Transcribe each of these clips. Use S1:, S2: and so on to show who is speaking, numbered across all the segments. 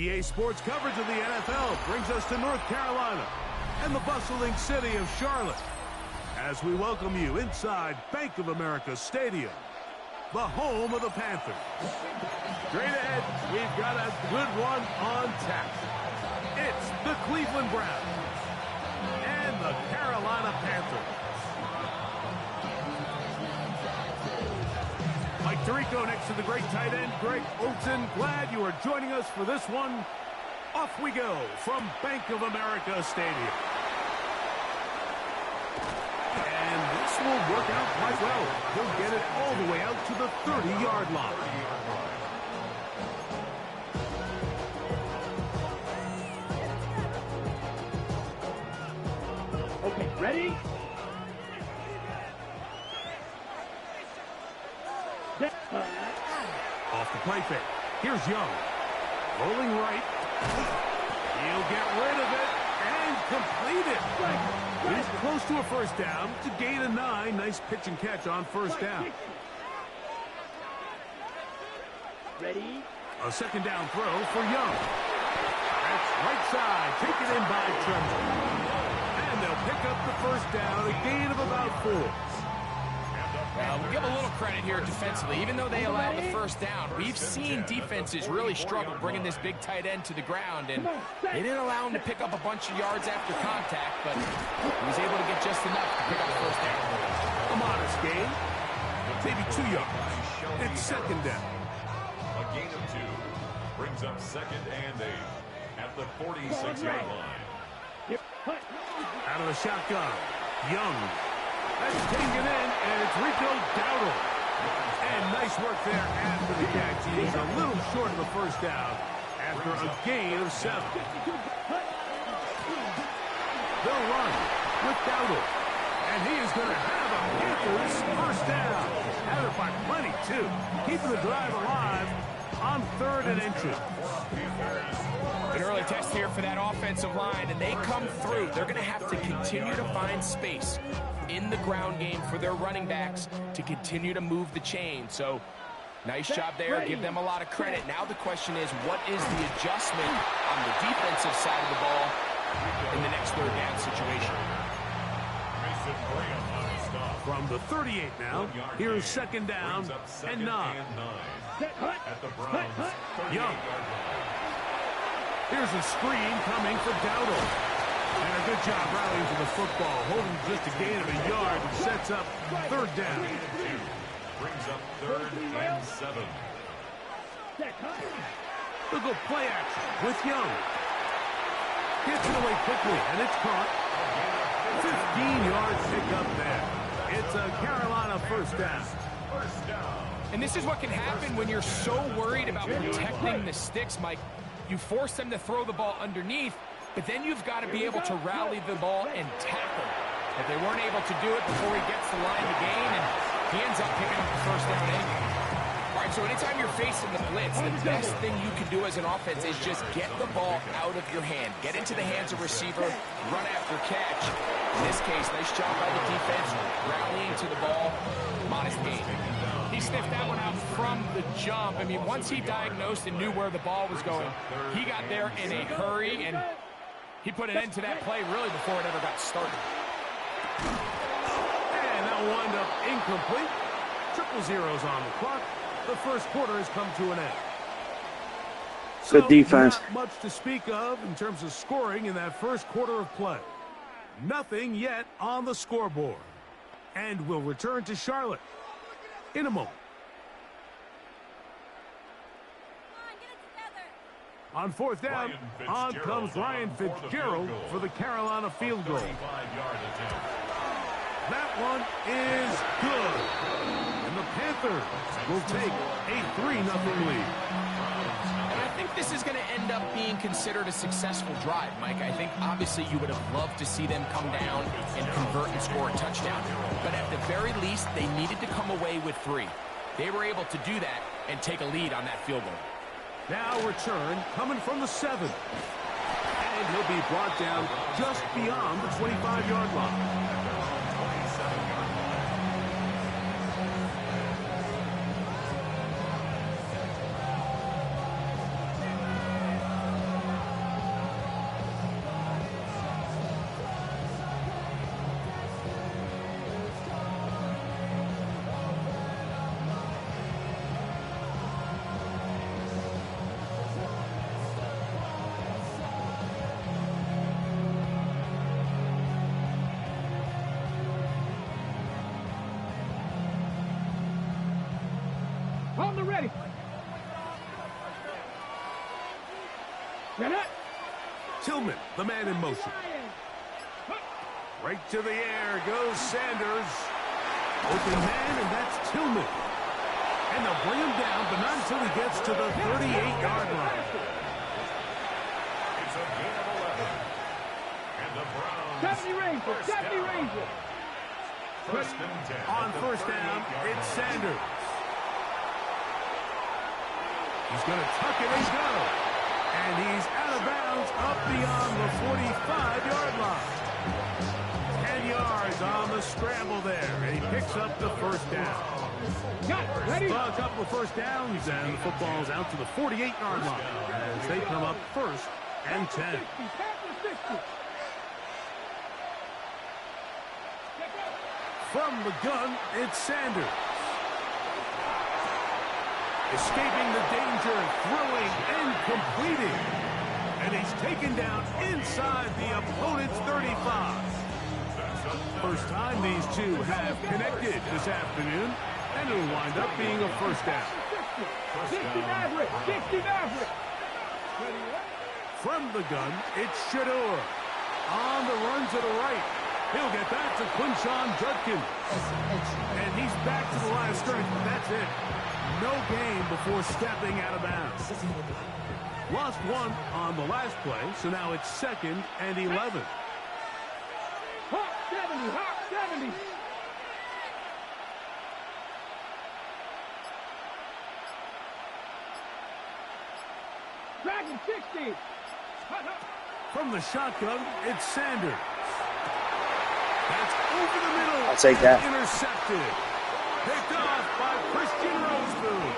S1: EA Sports coverage of the NFL brings us to North Carolina and the bustling city of Charlotte as we welcome you inside Bank of America Stadium, the home of the Panthers. Straight ahead, we've got a good one on tap. It's the Cleveland Browns and the Carolina Panthers. Mike Tirico next to the great tight end, Greg Olsen. Glad you are joining us for this one. Off we go from Bank of America Stadium. And this will work out quite well. He'll get it all the way out to the 30-yard line.
S2: Okay, ready?
S1: Off the play fake. Here's Young. Rolling right. He'll get rid of it and complete it. He's close to a first down to gain a 9. Nice pitch and catch on first down.
S2: Ready?
S1: A second down throw for Young. That's right side. Taken in by Tremble. And they'll pick up the first down. A gain of about 4.
S3: We'll give a little credit here defensively. Even though they allowed the first down, we've seen defenses really struggle bringing this big tight end to the ground, and they didn't allow him to pick up a bunch of yards after contact, but he was able to get just enough to pick up the first down.
S1: A modest gain, maybe 2 yards. It's second down.
S4: A gain of 2 brings up second and 8 at the 46-yard line.
S1: Out of the shotgun, Young. That's taken in, and it's Rico Dowdle. And nice work there after the catch. He's a little short of the first down after a gain of 7. They'll run with Dowdle. And he is going to have a Panthers first down. Have it by plenty, too. Keeping the drive alive on 3rd and inches.
S3: An early test here for that offensive line, and they come through. They're going to have to continue to find space in the ground game for their running backs to continue to move the chain. So, nice job there. Give them a lot of credit. Now the question is, what is the adjustment on the defensive side of the ball in the next 3rd down situation?
S1: From the 38 now, here's second down and 9.
S4: At the Browns,
S1: Young. Here's a screen coming for Dowdle. And a good job rallying to the football, holding just a gain of a yard, and sets up 3rd down.
S4: brings up 3rd and 7.
S1: They'll go play action with Young. Gets it away quickly, and it's caught. 15-yard pickup there. It's a Carolina first down.
S3: And this is what can happen when you're so worried about protecting the sticks, Mike. You force them to throw the ball underneath, but then you've got to be able to rally the ball and tackle. But they weren't able to do it before he gets the line to gain, and he ends up picking up the first down anyway. All right, so anytime you're facing the blitz, the best thing you can do as an offense is just get the ball out of your hand. Get into the hands of receiver, run after catch. In this case, nice job by the defense, rallying to the ball, modest gain. He sniffed that one out from the jump. I mean, once he diagnosed and knew where the ball was going, he got there in a hurry, and he put an end to that play really before it ever got started.
S1: And that'll wind up incomplete. Triple zeros on the clock. The first quarter has come to an end.
S5: Good defense.
S1: Not much to speak of in terms of scoring in that first quarter of play. Nothing yet on the scoreboard. And we'll return to Charlotte in a moment. On fourth down, on comes Ryan Fitzgerald for the Carolina field goal. That one is good. And the Panthers will take a 3-0 lead.
S3: And I think this is going to end up being considered a successful drive, Mike. I think obviously you would have loved to see them come down and convert and score a touchdown. But at the very least, they needed to come away with 3. They were able to do that and take a lead on that field goal.
S1: Now return coming from the 7. And he'll be brought down just beyond the 25-yard line.
S2: On the ready. Get it.
S1: Tillman, the man in motion. Right to the air goes Sanders. Open man, and that's Tillman. And they'll bring him down, but not until he gets to the 38-yard line.
S4: It's a gain of 11. And the Browns.
S2: 70 Rangers. 70 Rangers.
S4: First and 10.
S1: On first down, it's Sanders. He's going to tuck it and go. And he's out of bounds up beyond the 45-yard line. 10 yards on the scramble there, and he picks up the first down.
S2: Got it. Ready.
S1: Well, a couple of first downs, and the football's out to the 48-yard line as they come up first and 10.
S2: 60.
S1: From the gun, it's Sanders. Escaping the danger, throwing and completing. And he's taken down inside the opponent's 35. First time these two have connected this afternoon, and it'll wind up being a first down.
S2: 60 Maverick. 60 Maverick.
S1: From the gun, it's Shador. On the run to the right. He'll get back to Quinshon Judkins. And he's back to the line of scrimmage, but that's it. No gain before stepping out of bounds. Lost one on the last play, so now it's 2nd and 11.
S2: Hawk 70. Hawk 70. Dragon 60.
S1: From the shotgun, it's Sanders. That's over the middle.
S5: I'll take that.
S1: Intercepted. Picked off by Christian Roseboom.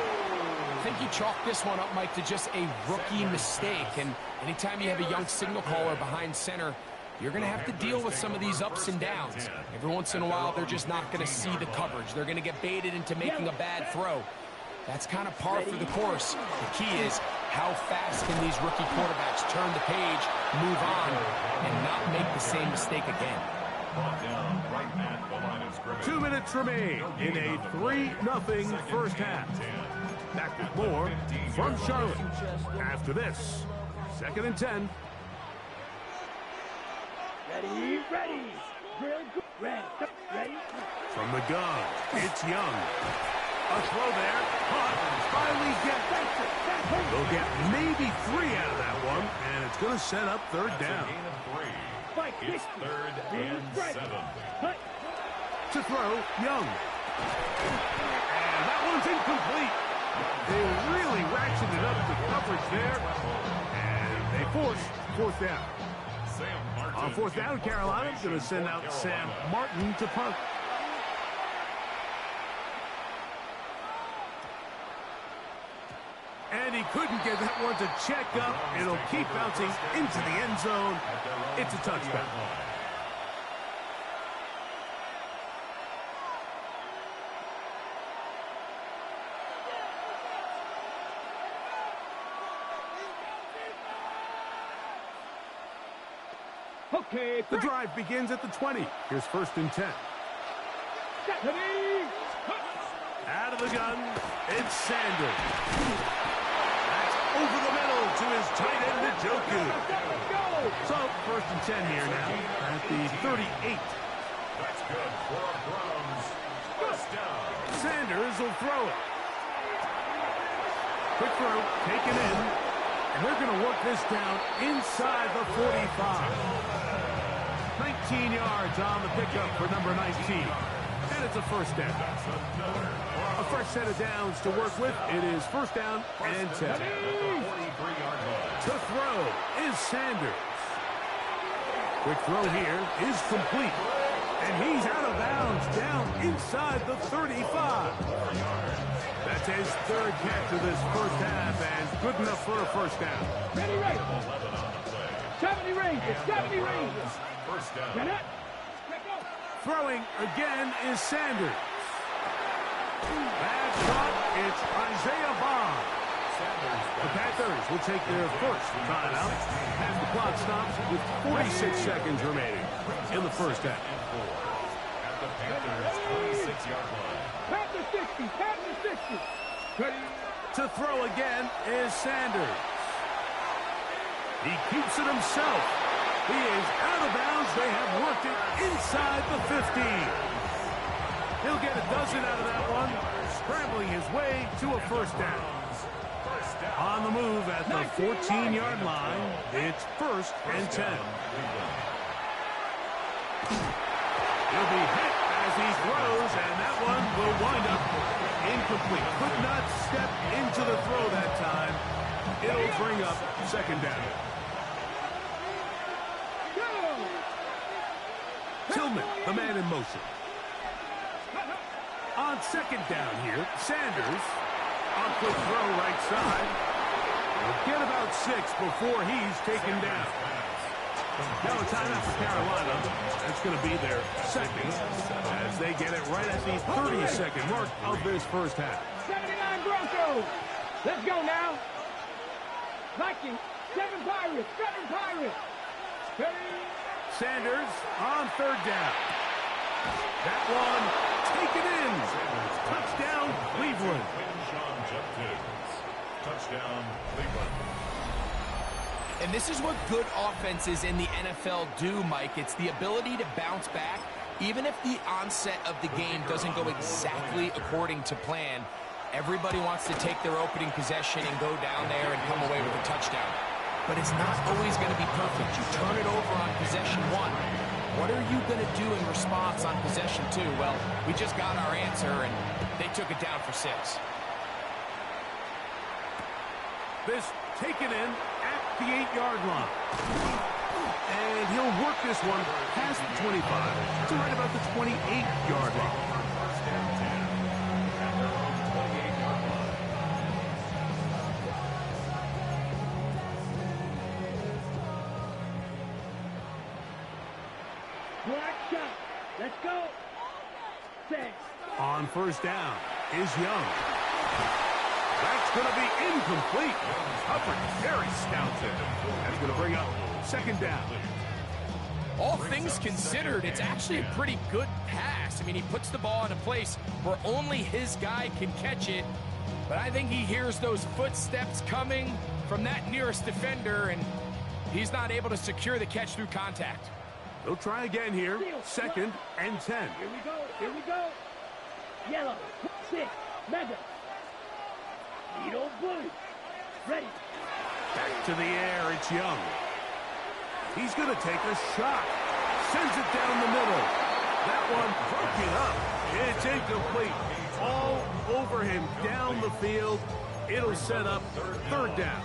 S3: I think you chalk this one up, Mike, to just a rookie mistake. And anytime you have a young signal caller behind center, you're going to have to deal with some of these ups and downs. Every once in a while, they're just not going to see the coverage. They're going to get baited into making a bad throw. That's kind of par for the course. The key is how fast can these rookie quarterbacks turn the page, move on, and not make the same mistake again.
S1: 2 minutes remain in a 3-0 first half. Back with more from Charlotte. After this, 2nd and 10.
S2: Ready. Ready. Ready. Ready.
S1: From the gun, it's Young. A throw there, caught, finally they'll get maybe 3 out of that one, and it's going to set up 3rd down.
S4: It's 3rd and 7.
S1: To throw, Young. And that one's incomplete. They really ratcheted up the coverage there, and they force 4th down. On 4th down, Carolina's going to send out Sam Martin to punt. And he couldn't get that one to check up. It'll keep bouncing into the end zone. It's a touchdown.
S2: Okay.
S1: The drive begins at the 20. Here's 1st and 10. Out of the gun, it's Sanders. That's over the middle to his tight end, Njoku. So, 1st and 10 here now at the 38.
S4: That's good for a Browns. First down.
S1: Sanders will throw it. Quick throw, taken in. And they're going to work this down inside the 45. 19 yards on the pickup for number 19. And it's a first down. A fresh set of downs to work with. It is 1st down and 10. To throw is Sanders. Quick throw here is complete. And he's out of bounds down inside the 35. That's his 3rd catch of this first half and good enough for a first down.
S2: Ready, ready. 70 Rangers. 70 Rangers.
S4: First down.
S2: Get it.
S1: Throwing again is Sanders. Bad shot. It's Isaiah Bond. The Panthers will take their first timeout as the clock stops with 46 seconds remaining in the first half.
S4: At the Panthers' 26-yard line.
S2: Panther 60. Panther 60.
S1: To throw again is Sanders. He keeps it himself. He is out of bounds. They have worked it inside the 15. He'll get a dozen out of that one, scrambling his way to a first down. On the move at the 14-yard line, it's 1st and 10. He'll be hit as he throws, and that one will wind up incomplete. Could not step into the throw that time. It'll bring up 2nd down. Tillman, the man in motion. On 2nd down here, Sanders. On quick throw right side. He'll get about 6 before he's taken down. Now a timeout for Carolina. That's going to be their 2nd as they get it right at the 30-second mark of this first half.
S2: 79 Broncos. Let's go now. Vikings, 7 Pirates, 7 Pirates.
S1: Sanders on 3rd down. That one taken in. Touchdown, Cleveland.
S4: Touchdown, Cleveland.
S3: And this is what good offenses in the NFL do, Mike. It's the ability to bounce back, even if the onset of the game doesn't go exactly according to plan. Everybody wants to take their opening possession and go down there and come away with a touchdown. But it's not always going to be perfect. You turn it over on possession 1. What are you going to do in response on possession 2? Well, we just got our answer, and they took it down for 6.
S1: This taken in at the 8-yard line. And he'll work this one past the 25 to right about the 28-yard line.
S2: Black shot. Let's go. 6.
S1: On 1st down is Young. That's going to be incomplete. Coverage very scouted. That's going to bring up 2nd down.
S3: All things considered, it's actually a pretty good pass. I mean, he puts the ball in a place where only his guy can catch it. But I think he hears those footsteps coming from that nearest defender, and he's not able to secure the catch through contact.
S1: They'll try again here. 2nd and 10.
S2: Here we go. Here we go. Yellow. 6. Madden. Needle blue. Ready.
S1: Back to the air. It's Young. He's going to take a shot. Sends it down the middle. That one broken up. It's incomplete. All over him down the field. It'll set up 3rd down.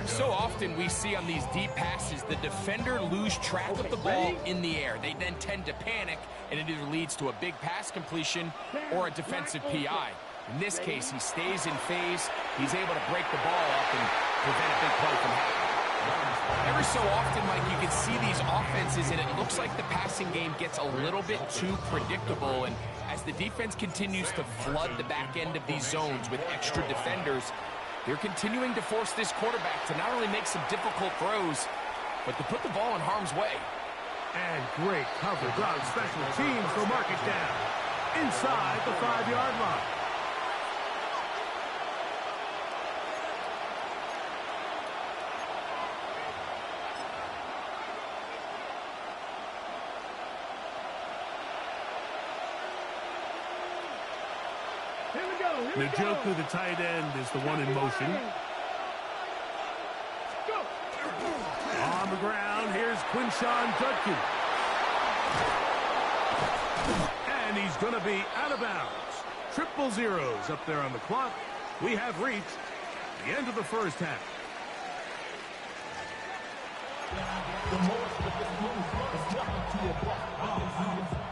S3: So often we see on these deep passes, the defender lose track of the ball in the air. They then tend to panic, and it either leads to a big pass completion or a defensive PI. In this case, he stays in phase. He's able to break the ball up and prevent a big play from happening. Every so often, Mike, you can see these offenses, and it looks like the passing game gets a little bit too predictable. And as the defense continues to flood the back end of these zones with extra defenders, they're continuing to force this quarterback to not only make some difficult throws, but to put the ball in harm's way.
S1: And great coverage on special teams. They'll mark it down inside the 5-yard line. Njoku, the tight end, is the one in motion. On the ground, here's Quinshawn Judkins. And he's going to be out of bounds. 0-0 up there on the clock. We have reached the end of the first half.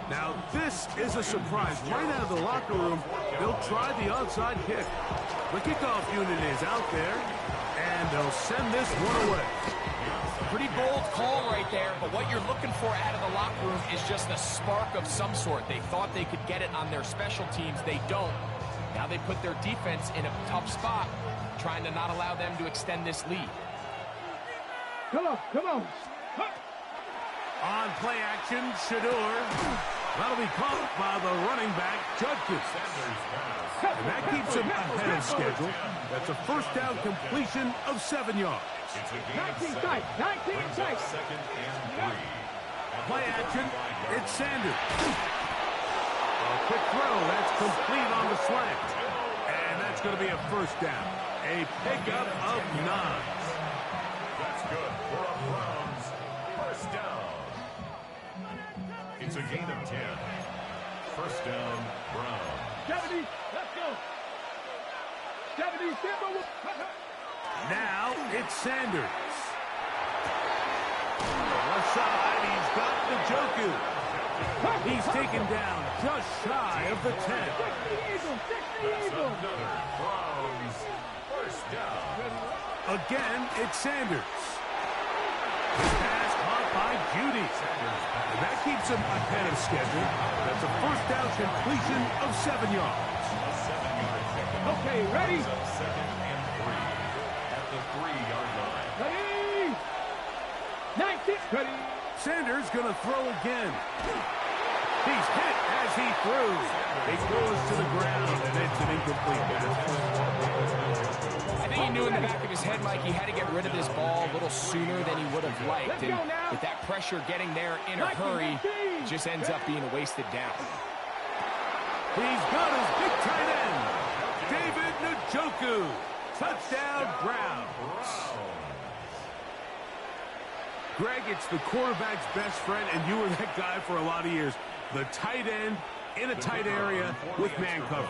S1: Now, this is a surprise. Right out of the locker room, they'll try the onside kick. The kickoff unit is out there, and they'll send this one away.
S3: Pretty bold call right there, but what you're looking for out of the locker room is just a spark of some sort. They thought they could get it on their special teams. They don't. Now they put their defense in a tough spot, trying to not allow them to extend this lead.
S2: Come on, come on.
S1: On play action, Shador. That'll be caught by the running back, Judkins. And that keeps him ahead of schedule. That's a first down completion of 7 yards.
S2: 19 tight, 19 tight.
S4: Second and 3.
S1: Play action, it's Sanders. A quick throw, that's complete on the slant. And that's going to be a first down. A pickup of 9.
S4: That's good for a Browns first down. It's a gain of 10. First down, Browns.
S2: 70, let's go. 70, Simba.
S1: Now it's Sanders. Left side, he's got the Njoku. He's taken down just shy of the 10.
S2: 60 Eagles, 60 Eagles.
S4: Another Browns first down.
S1: Again, it's Sanders. Pass caught by Judy. And that keeps him ahead of schedule. That's a first down completion of 7 yards.
S4: A 7-yard pickup.
S2: Okay, ready?
S4: Second and 3 at the 3-yard line.
S2: Ready? 19, ready. Sanders
S1: going to throw again. He's hit as he threw. He goes to the ground, and it's an incomplete pass.
S3: I think he knew in the back of his head, Mike, he had to get rid of this ball a little sooner than he would have liked. And with that pressure getting there in a hurry, it just ends up being a wasted down.
S1: He's got his big tight end, David Njoku. Touchdown, Browns. Greg, it's the quarterback's best friend, and you were that guy for a lot of years. The tight end in a tight area with man coverage.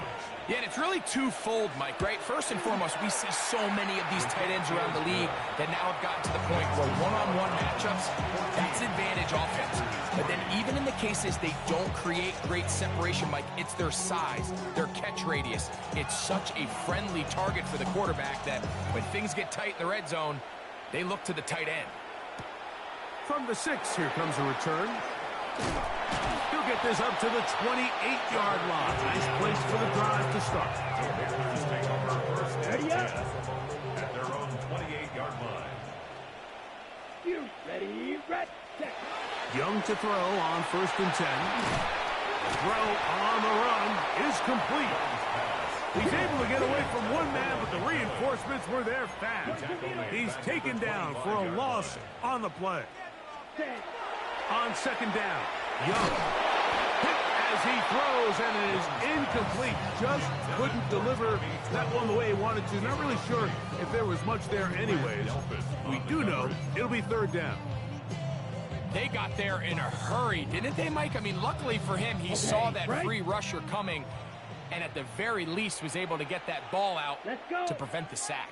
S3: Yeah, and it's really twofold, Mike, right? First and foremost, we see so many of these tight ends around the league that now have gotten to the point where one-on-one matchups, that's advantage offense. But then even in the cases they don't create great separation, Mike, it's their size, their catch radius. It's such a friendly target for the quarterback that when things get tight in the red zone, they look to the tight end.
S1: From the 6, here comes a return. He'll get this up to the 28-yard line. Nice place for the drive to start.
S4: Bears take over first and
S2: Ready
S4: 10
S2: up.
S4: at their own 28-yard line.
S2: You ready, red, set.
S1: Young to throw on first and 10. Throw on the run is complete. He's able to get away from one man, but the reinforcements were there fast. He's taken down for a loss on the play.
S2: Set.
S1: On second down, Young hit as he throws, and it is incomplete. Just couldn't deliver that one the way he wanted to. Not really sure if there was much there anyways. We do know it'll be third down.
S3: They got there in a hurry, didn't they, Mike? I mean, luckily for him, he saw that free rusher coming, and at the very least was able to get that ball out to prevent the sack.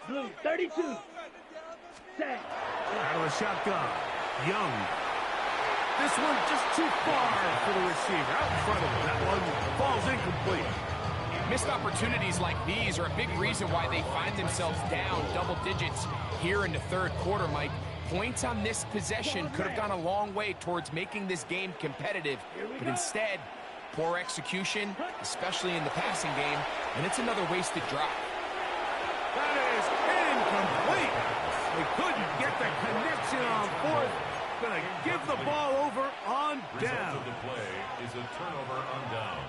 S2: Blue, 32. Set.
S1: Out of the shotgun, Young. This one just too far for the receiver. Out in front of him. That one falls incomplete.
S3: Missed opportunities like these are a big reason why they find themselves down double digits here in the third quarter, Mike. Points on this possession could have gone a long way towards making this game competitive, but instead, poor execution, especially in the passing game, and it's another wasted drive.
S1: That is incomplete. They couldn't get the connection on fourth. Going to give the ball over on
S4: Result
S1: down.
S4: of the play is a turnover on downs.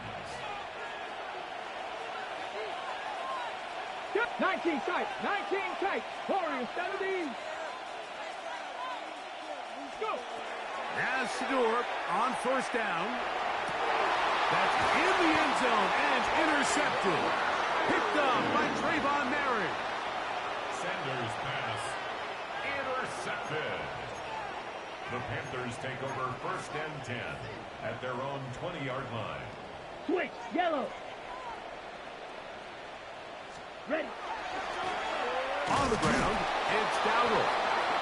S2: 19 tight, 19 tight. Warriors, 70. Go.
S1: Now Shador on first down. That's in the end zone and intercepted. Picked up by Trayvon Mary.
S4: Sanders pass intercepted. The Panthers take over first and 10 at their own 20-yard line.
S2: Switch, yellow. Ready.
S1: On the ground, it's Dowdle.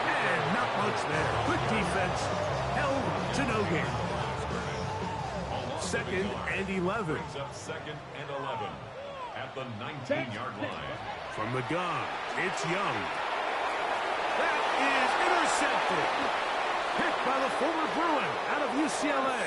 S1: And not much there. Good defense. Held to no gain. Second and 11.
S4: Brings up second and 11 at the 19-yard line.
S1: From the gun, it's Young. That is intercepted. Picked by the former Bruin out of UCLA.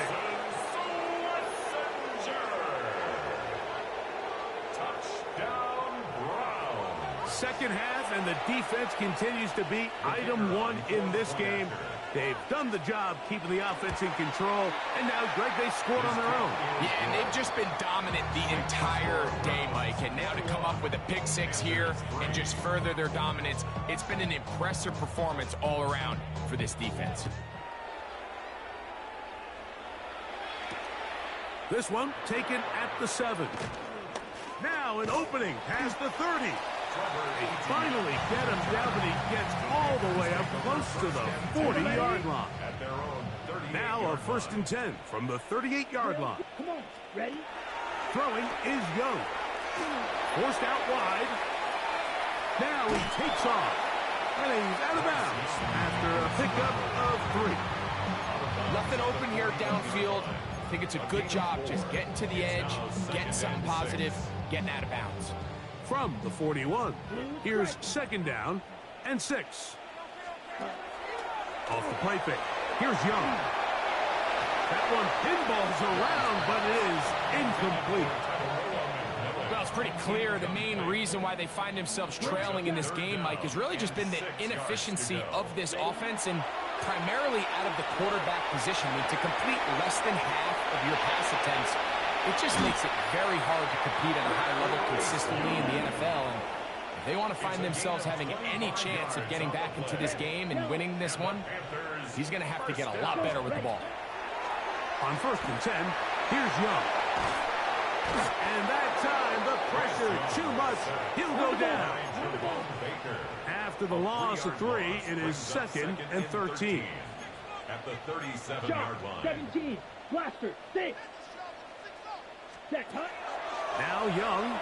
S4: Touchdown, Browns.
S1: Second half, and the defense continues to be item one in this game. They've done the job keeping the offense in control, and now, Greg, they scored on their own.
S3: Yeah, and they've just been dominant the entire day, Mike. And now to come up with a pick six here and just further their dominance, it's been an impressive performance all around for this defense.
S1: This one taken at the 7. Now an opening past the 30. They finally get him down, but he gets all the way up close to the 40-yard line. Now a 1st and 10 from the 38-yard line.
S2: Come on, ready?
S1: Throwing is Young. Forced out wide. Now he takes off. And he's out of bounds after a pickup of 3.
S3: Nothing open here downfield. I think it's a good job just getting to the edge, getting something positive, getting out of bounds.
S1: From the 41, here's 2nd down and 6. Off the play fake. Here's Young. That one pinballs around, but it is incomplete.
S3: Well, it's pretty clear the main reason why they find themselves trailing in this game, Mike, has really just been the inefficiency of this offense and primarily out of the quarterback position. I mean, to complete less than half of your pass attempts, it just makes it very hard to compete at a high level consistently in the NFL. And if they want to find themselves having any chance of getting back into this game and winning this one, he's going to have to get a lot better with the ball.
S1: On 1st and 10, here's Young. And that time, the pressure too much. He'll go down. After the loss of 3, it is 2nd and 13.
S4: At the 37-yard line.
S2: 17, blaster, 6. Set, huh?
S1: Now Young.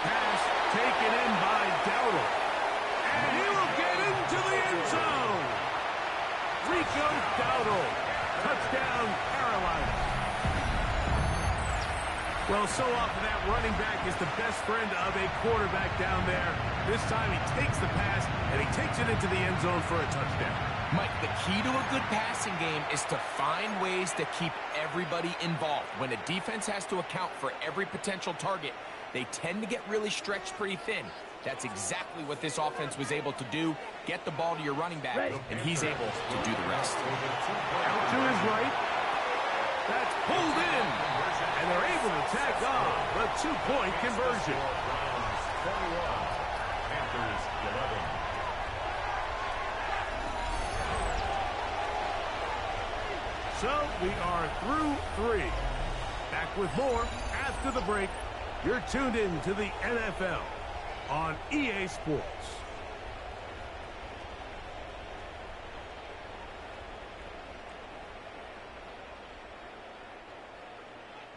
S1: Pass taken in by Dowdle. And he will get into the end zone. Rico Dowdle. Touchdown, Carolina. Well, so often that running back is the best friend of a quarterback down there. This time he takes the pass, and he takes it into the end zone for a touchdown.
S3: Mike, the key to a good passing game is to find ways to keep everybody involved. When a defense has to account for every potential target, they tend to get really stretched pretty thin. That's exactly what this offense was able to do. Get the ball to your running back, and he's able to do the rest.
S1: Out to his right. That's pulled in. And they're able to tack on the 2-point conversion.
S4: Panthers 11.
S1: So we are through 3. Back with more after the break. You're tuned in to the NFL on EA Sports.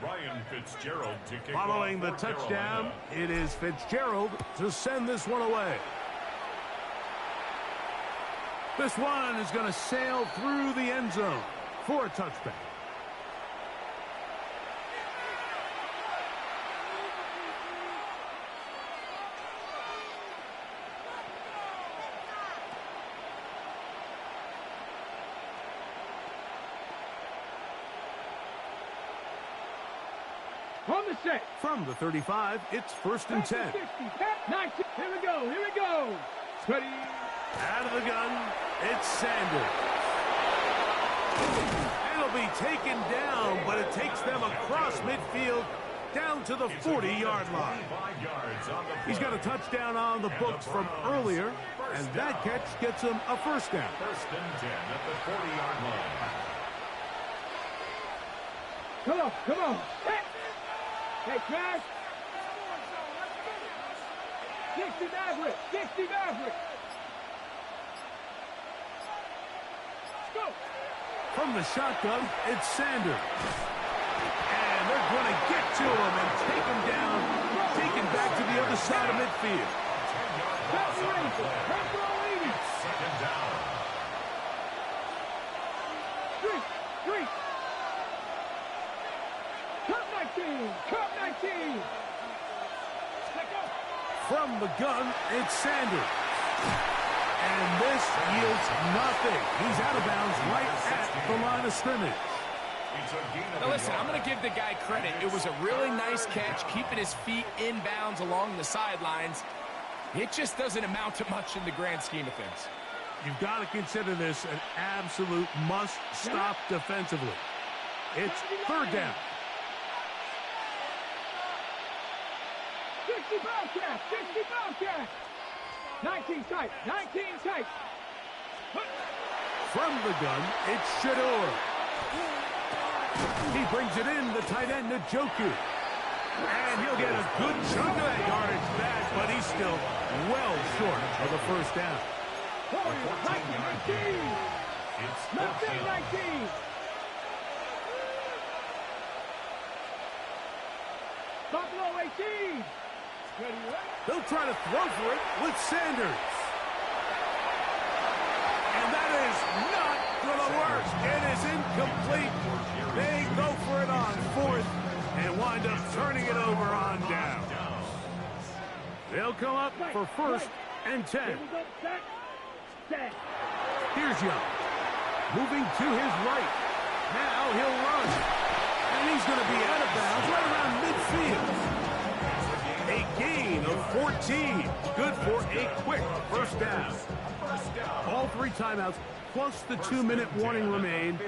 S4: Ryan Fitzgerald to kick
S1: Following the
S4: off for
S1: touchdown,
S4: Carolina.
S1: it is Fitzgerald to send this one away. This one is going to sail through the end zone for a touchback.
S2: On the set.
S1: From the 35, it's 1st and 10.
S2: 60, 90. Here we go, here we go. Ready.
S1: Out of the gun, it's Sanders. It'll be taken down, but it takes them across midfield down to the 40-yard line. He's got a touchdown on the books from earlier, and that catch gets him a 1st down.
S4: 1st and 10 at the 40-yard line.
S2: Come on, come on. Hey, Trash. 60 Maverick, 60 Maverick. Go.
S1: From the shotgun, it's Sanders. And they're going to get to him and take him down, taken back to the other side of midfield.
S4: 2nd down.
S2: 3. Cup 19, Cup 19.
S1: From the gun, it's Sanders. And this yields nothing. He's out of bounds right at the line of scrimmage.
S3: Now listen, I'm going to give the guy credit. It was a really nice catch, keeping his feet inbounds along the sidelines. It just doesn't amount to much in the grand scheme of things.
S1: You've got to consider this an absolute must-stop defensively. It's third down.
S2: 60 Bobcat, 60 Bobcat. 19 tight, 19 tight.
S1: From the gun, it's Shador. He brings it in, the tight end, Njoku. And he'll get a good chunk of that yardage back, but he's still well short of the first down.
S2: 19. Left in 19. Buffalo 18.
S1: They'll try to throw for it with Sanders. And that is not going to work. It is incomplete. They go for it on fourth and wind up turning it over on down. They'll come up for first and 10. Here's Young. Moving to his right. Now he'll run. And he's going to be out of bounds right around midfield. A gain of 14. Good for a quick first down. All three timeouts plus the 2-minute warning remain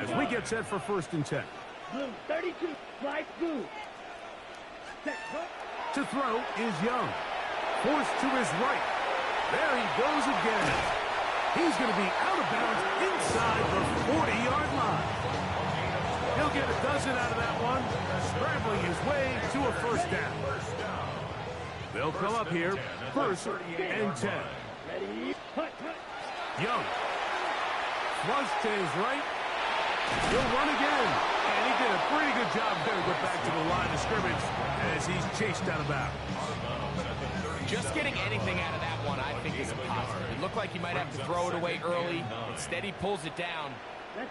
S1: as we get set for first and 10.
S2: Blue 32, slide blue. Set, go.
S1: To throw is Young. Forced to his right. There he goes again. He's going to be out of bounds inside the 40-yard line. He'll get a dozen out of that one, scrambling his way to a first down. They'll come up here, first and 10.
S2: Ready, hut, hut.
S1: Young. Flush to his right. He'll run again. And he did a pretty good job there to get back to the line of scrimmage as he's chased out of bounds.
S3: Just getting anything out of that one, I think, is a positive. It looked like he might have to throw it away early. Instead, he pulls it down.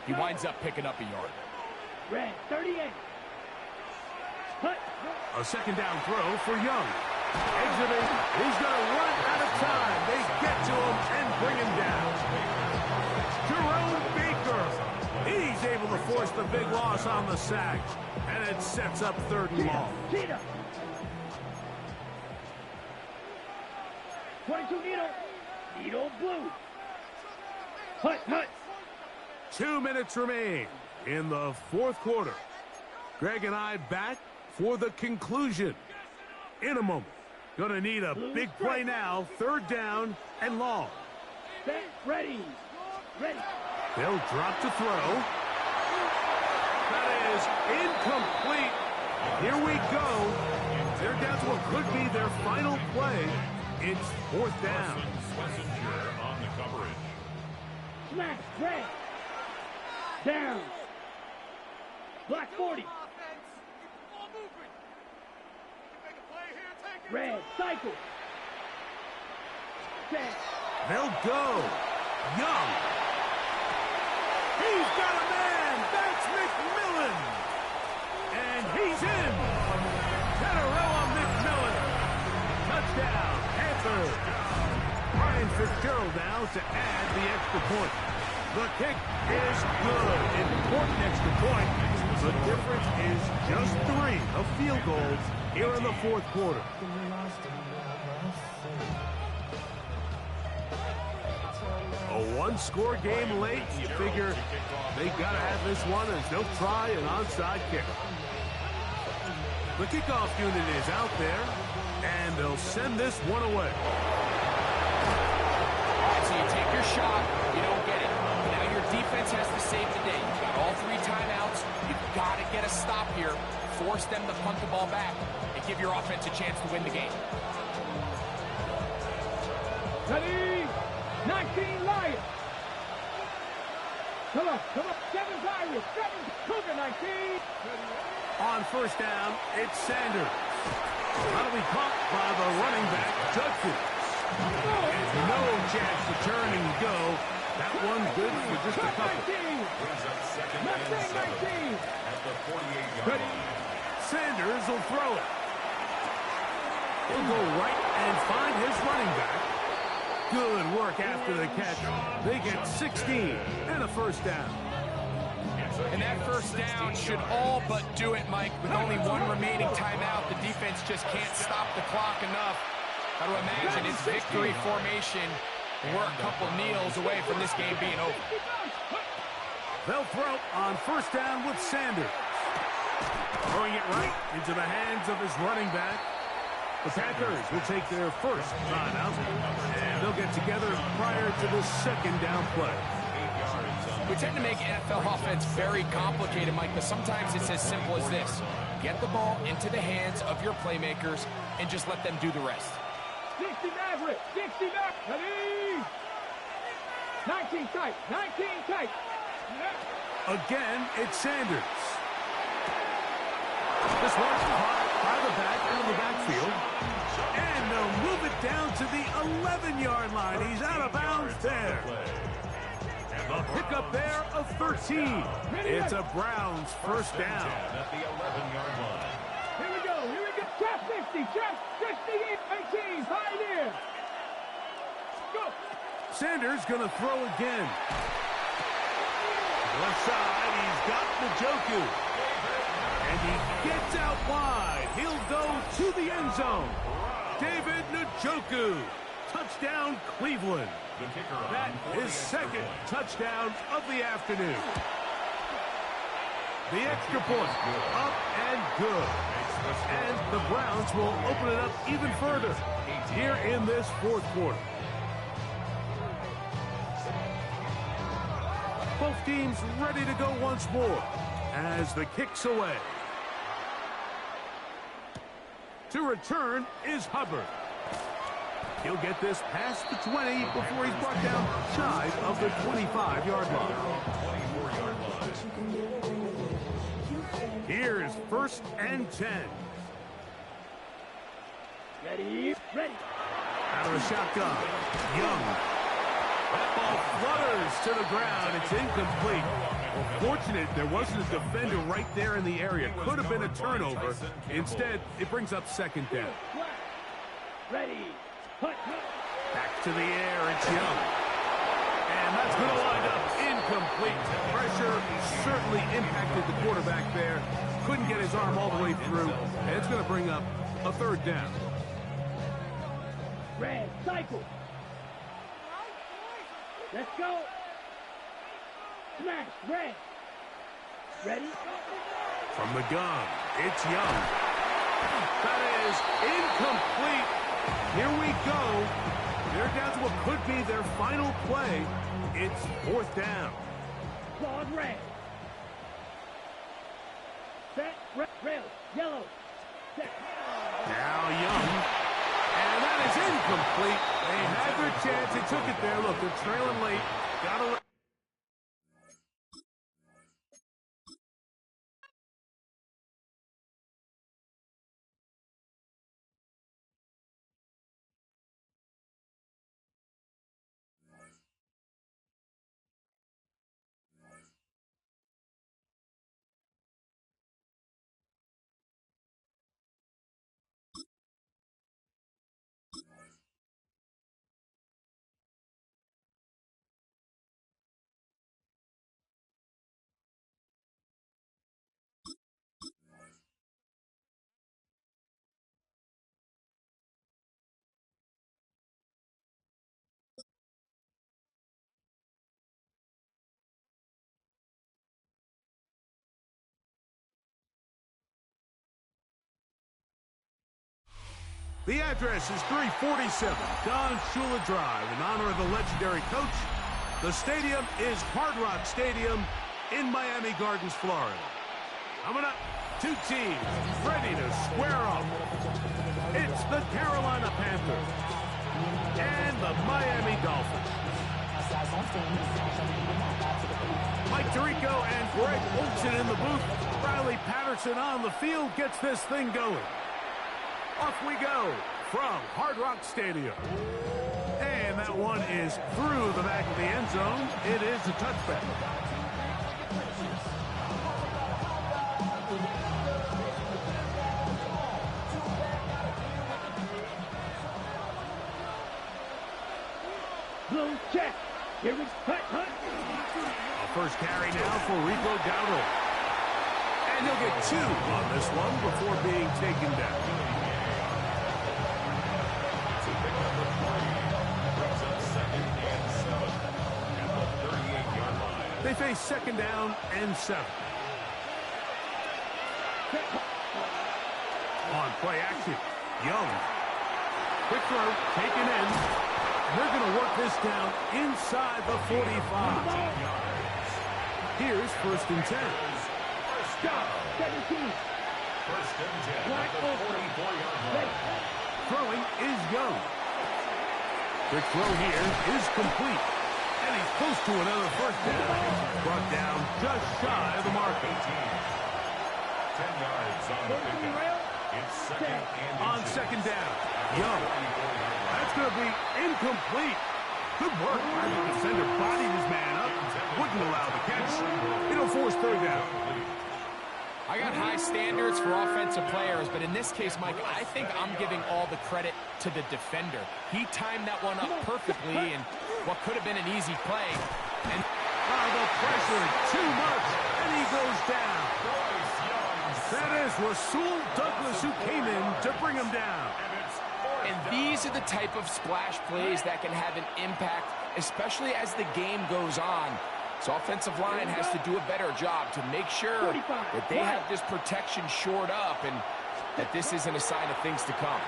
S3: He winds up picking up a yard.
S2: Red 38. Hut.
S1: A second down throw for Young. Exiting. He's going to run out of time. They get to him and bring him down. Jerome Baker. He's able to force the big loss on the sack. And it sets up third and long.
S2: 22 needle. Needle blue. Hut, hut.
S1: 2 minutes remain in the fourth quarter. Greg and I back for the conclusion in a moment. Gonna need a big play now. Third down and long.
S2: Set, ready. Ready.
S1: They'll drop to throw. That is incomplete. Here we go. They're down to what could be their final play. It's fourth down.
S4: On the coverage.
S2: Smash, red. Down. Black 40. Red, cycle. Set.
S1: They'll go. Young. He's got a man. That's McMillan. And he's in. Tetteroa McMillan. Touchdown, Panthers. Brian Fitzgerald now to add the extra point. The kick is good. Important extra point. The difference is just 3 of field goals here in the fourth quarter. A one-score game late. You figure they got to have this one as they'll try an onside kick. The kickoff unit is out there, and they'll send this one away.
S3: All right, so you take your shot, you don't get it. Now your defense has to save the day. You've got all 3 timeouts. You've got to get a stop here. Force them to punt the ball back and give your offense a chance to win the game.
S2: Ready. 19 Lions. Come on, come on. 7 Pirates. 7 Cougar 19.
S1: On first down, it's Sanders. That'll be caught by the running back, Judkins. There's no chance to turn and go. That one good for just a couple.
S2: Mustang 19.
S4: At the 48-yard line.
S1: Sanders will throw it. He'll go right and find his running back. Good work after the catch. They get 16 and a first down.
S3: And that first down should all but do it, Mike. With only 1 remaining timeout, the defense just can't stop the clock enough. Got to imagine it's victory formation We're a couple kneels away from this game being over.
S1: They'll throw on first down with Sanders. Throwing it right into the hands of his running back. The Panthers will take their first timeout, and they'll get together prior to the second down play.
S3: We tend to make NFL offense very complicated, Mike, but sometimes it's as simple as this. Get the ball into the hands of your playmakers and just let them do the rest.
S2: 60 Maverick, 60 Maverick, ready? 19 tight, 19 tight.
S1: Again, it's Sanders. This one's caught by the back out of the backfield. And they'll move it down to the 11-yard line. He's out of bounds there. A pickup there of 13. It's a Browns first down.
S4: At the 11-yard line.
S2: Here we go, here we go. Trap 60, trap 60, 18, high there. Go.
S1: Sanders going to throw again. Left side, he's got Njoku. And he gets out wide. He'll go to the end zone. David Njoku. Touchdown, Cleveland. That is second touchdown of the afternoon. The extra point, up and good. And the Browns will open it up even further here in this fourth quarter. Both teams ready to go once more as the kick's away. To return is Hubbard. He'll get this past the 20 before he's brought down shy of the 25-yard line. Here is first and 10.
S2: Ready, ready.
S1: Out of the shotgun, Young. That ball flutters to the ground. It's incomplete. Well, fortunate there wasn't a defender right there in the area. Could have been a turnover. Instead, it brings up second down.
S2: Ready.
S1: Back to the air, it's Young. And that's going to wind up incomplete. Pressure certainly impacted the quarterback there. Couldn't get his arm all the way through. And it's going to bring up a third down.
S2: Red, cycle. Let's go. Smash, red. Ready?
S1: From the gun, it's Young. That is incomplete. Here we go. They're down to what could be their final play. It's fourth down.
S2: Claude red. Set, red, rail, yellow. Set.
S1: Now Young. And that is incomplete. They had their chance. They took it there. Look, they're trailing late. Got to... The address is 347 Don Shula Drive in honor of the legendary coach. The stadium is Hard Rock Stadium in Miami Gardens, Florida. Coming up, two teams ready to square off. It's the Carolina Panthers and the Miami Dolphins. Mike Tirico and Greg Olsen in the booth. Riley Patterson on the field gets this thing going. Off we go from Hard Rock Stadium. And that one is through the back of the end zone. It is a touchback.
S2: Blue check. Here we cut.
S1: A first carry now for Rico Dowdle. And he'll get two on this one before being taken down.
S4: Second
S1: They face second down and 7. On play action, Young. Quick throw, taken in. They're going to work this down inside the 45. Here's first and 10.
S2: Stop. 17.
S4: First and 10 at the 44-yard line.
S1: Throwing is Young. Quick throw here is complete. And he's close to another first down. Brought down just shy of the mark.
S4: 10 yards on the pickup. It's second and
S1: On second down, Young. That's going to be incomplete. Good work. The defender bodied his man up. Wouldn't allow the catch. It'll force third down.
S3: I got high standards for offensive players, but in this case, Mike, I think I'm giving all the credit to the defender. He timed that one up perfectly in what could have been an easy play. And
S1: the pressure, too much, and he goes down. That is Rasul Douglas who came in to bring him down.
S3: And these are the type of splash plays that can have an impact, especially as the game goes on. So offensive line has to do a better job to make sure that they have this protection shored up and that this isn't a sign of things to come.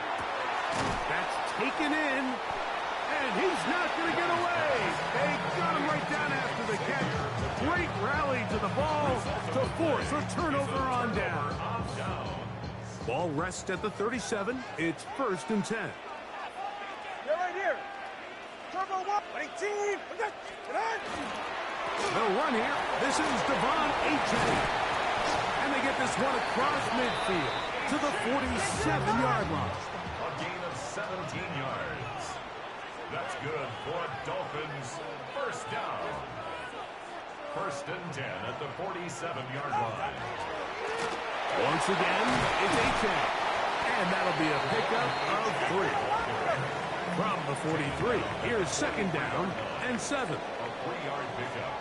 S1: That's taken in, and he's not going to get away. They got him right down after the catch. Great rally to the ball to force a turnover on down. Ball rests at the 37. It's first and 10.
S6: They're right here. Turbo 1, 18.
S1: They'll run here. This is Devon Achane. And they get this one across midfield to the 47-yard line.
S4: A gain of 17 yards. That's good for Dolphins. First down. First and 10 at the 47-yard line.
S1: Once again, it's Achane. And that'll be a pickup of 3. From the 43, here's second down and 7.
S4: A 3-yard pickup.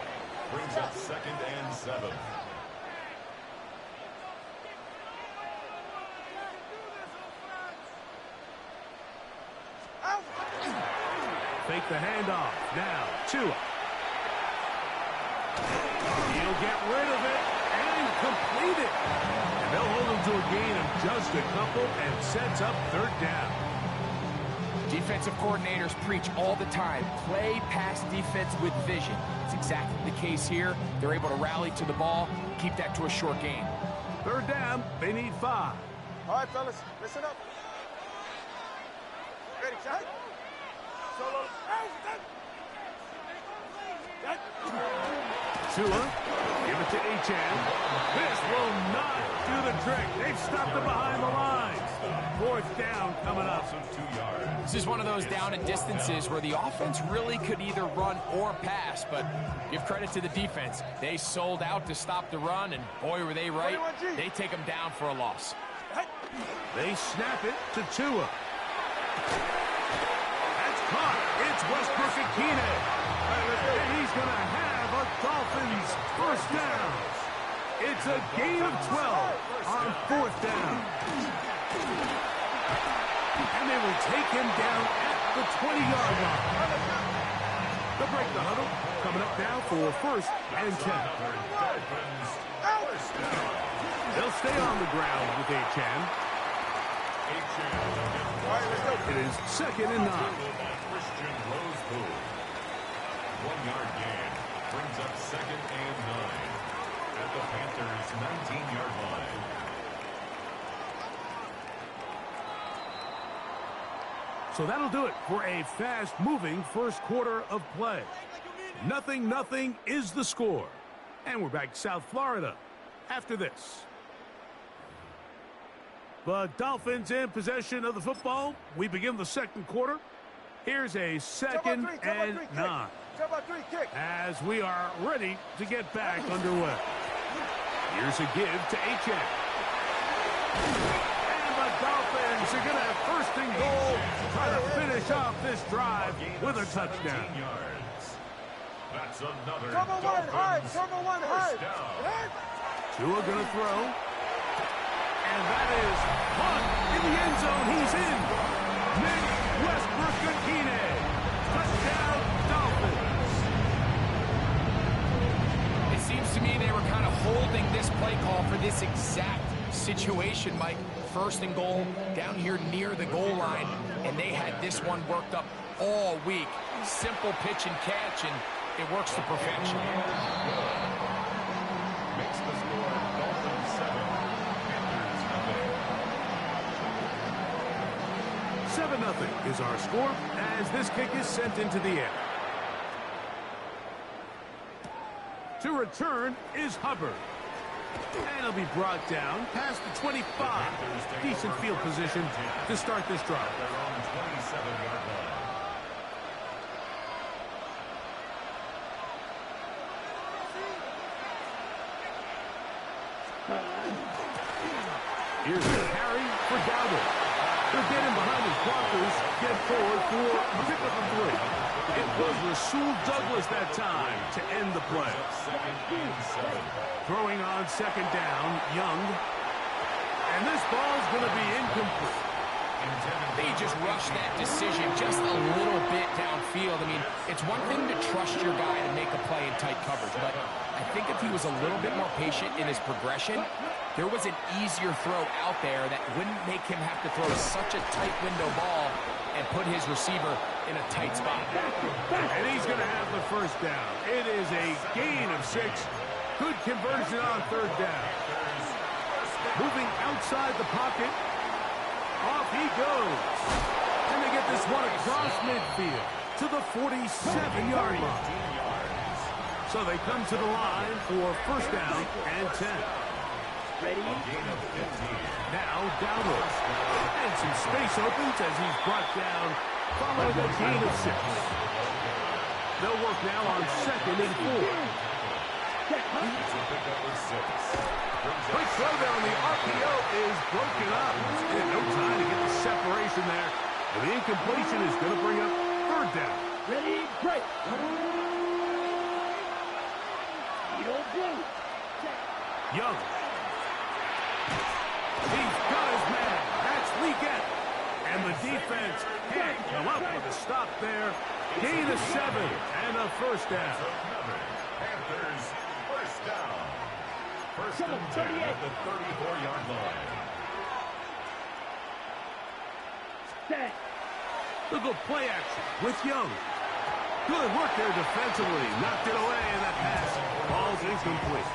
S4: Brings up second and 7.
S1: Fake the handoff. Now, Tua. He'll get rid of it and complete it. And they'll hold him to a gain of just a couple and sets up third down.
S3: Defensive coordinators preach all the time, play pass defense with vision. It's exactly the case here. They're able to rally to the ball, keep that to a short game.
S1: Third down, they need 5.
S6: All right, fellas, listen up. Ready, shot? Solo.
S1: Tua, give it to Achane. This will not do the trick. They've stopped it behind the line. Fourth down coming up.
S4: 2 yards.
S3: This is one of those down and distances where the offense really could either run or pass, but give credit to the defense. They sold out to stop the run, and boy, were they right. They take them down for a loss.
S1: They snap it to Tua. That's caught. It's Westbrook-Ikhine. And he's going to have a Dolphins first down. It's a gain of 12 on fourth down. And they will take him down at the 20-yard line. They'll break the huddle. Coming up now for first and 10. They'll stay on the ground with Achane. It is second and 9.
S4: 1-yard gain brings up second and 9 at the Panthers' 19-yard line.
S1: So that'll do it for a fast-moving first quarter of play. 0-0 is the score. And we're back to South Florida after this. The Dolphins in possession of the football. We begin the second quarter. Here's a second and 9. As we are ready to get back underway. Here's a give to Achane. And the Dolphins are going to have first and goal. Try to finish off this drive with a touchdown.
S4: That's another
S6: Turbo 1 high. Turbo 1 high.
S1: Tua going to throw. And that is caught in the end zone. He's in. Nick Westbrook-Ikhine. Touchdown, Dolphins.
S3: situation, Mike. First and goal, down here near the goal line, and they had this one worked up all week. Simple pitch and catch, and it works to perfection.
S4: Makes the score Dolphins 7, Panthers
S1: 7-0 is our score as this kick is sent into the air. To return is Hubbard. And he'll be brought down past the 25. Decent field position to start this drive.
S4: Their own 27-yard line.
S1: Here's the carry for Dowdle. They're getting behind his blockers, get forward for a pickup of 3. It was Rasul Douglas that time to end the play.
S4: Second and 7.
S1: Throwing on second down, Young. And this ball's going to be incomplete.
S3: They just rushed that decision just a little bit downfield. I mean, it's one thing to trust your guy to make a play in tight coverage, but I think if he was a little bit more patient in his progression, there was an easier throw out there that wouldn't make him have to throw such a tight window ball and put his receiver in a tight spot.
S1: And he's going to have the first down. It is a gain of 6. Good conversion on third down. Moving outside the pocket. Off he goes. And they get this one across midfield to the 47-yard line. So they come to the line for first down and 10.
S2: Ready?
S1: Now Dowdle. And some space opens as he's brought down following a gain of 6. They'll work now on second and 4. Quick throw down. The RPO is broken up. No time to get the separation there. And the incompletion is going to bring up third down.
S2: Ready? Break. Yield blue.
S1: Young. He's got his man. That's Leggett. And the defense can't come up with a stop there. Gain of 7 and a first down.
S4: Panthers first down. First and 10 at the 34-yard line.
S2: Set.
S1: Look at play action with Young. Good work there defensively. Knocked it away, and that pass ball's incomplete.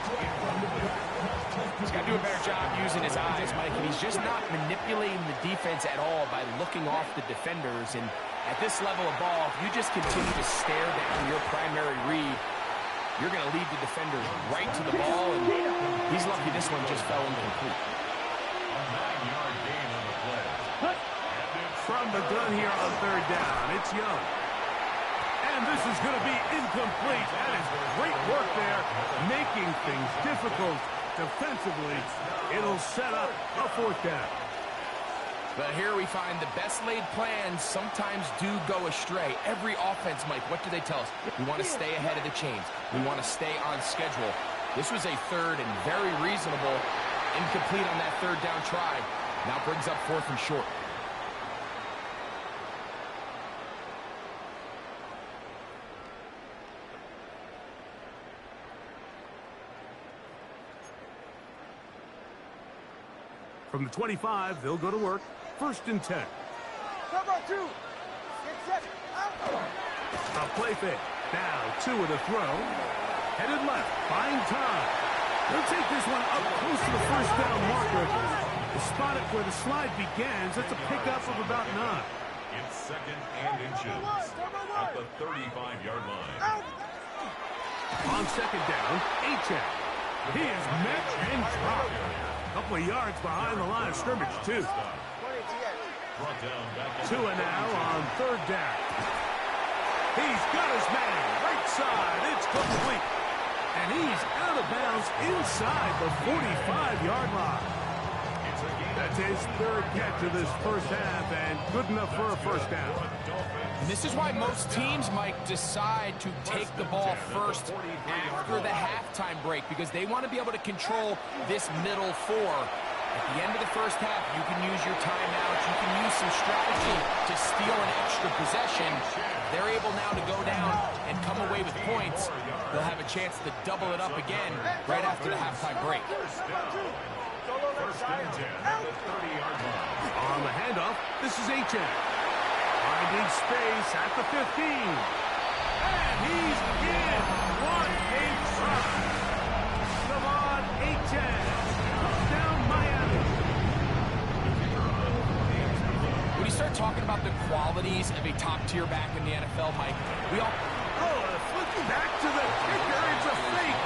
S3: He's got to do a better job using his eyes, Mike, and he's just not manipulating the defense at all by looking off the defenders. And at this level of ball, if you just continue to stare down your primary read, you're going to lead the defenders right to the ball, and he's lucky this one just fell incomplete.
S4: A 9-yard gain on the play.
S1: From the gun here on third down, it's Young. And this is going to be incomplete. That is great work there, making things difficult defensively. It'll set up a fourth down.
S3: But here we find the best laid plans sometimes do go astray. Every offense, Mike, what do they tell us? We want to stay ahead of the chains. We want to stay on schedule. This was a third and very reasonable, incomplete on that third down try. Now brings up fourth and short.
S1: From the 25, they'll go to work. First and 10.
S6: Number 2. Get set. Out.
S1: A play fake. Now 2 with a throw. Headed left. Buying time. They'll take this one up close to the first down marker. To spot it where the slide begins. That's a pickup of about 9.
S4: It's second and inches at the 35-yard line.
S6: Out.
S1: On second down, H.A. He is met and dropped. A couple of yards behind the line of scrimmage, too.
S6: 20
S4: Brought down back at
S1: Tua now on third down. He's got his man right side. It's complete. And he's out of bounds inside the 45-yard line. That's his third catch of this first half, and good enough for a first down.
S3: And this is why most teams, Mike, decide to take the ball first after the halftime break, because they want to be able to control this middle 4. At the end of the first half, you can use your timeouts. You can use some strategy to steal an extra possession. They're able now to go down and come away with points. They'll have a chance to double it up again right after the halftime break.
S4: First and 10 at the 30-yard line.
S1: On the handoff, this is Achan. Finding space at the 15. And he's in. What a try. Come on, Achan. Touchdown, Miami.
S3: When you start talking about the qualities of a top-tier back in the NFL, Mike, we all...
S1: Flicking back to the kicker. It's a fake.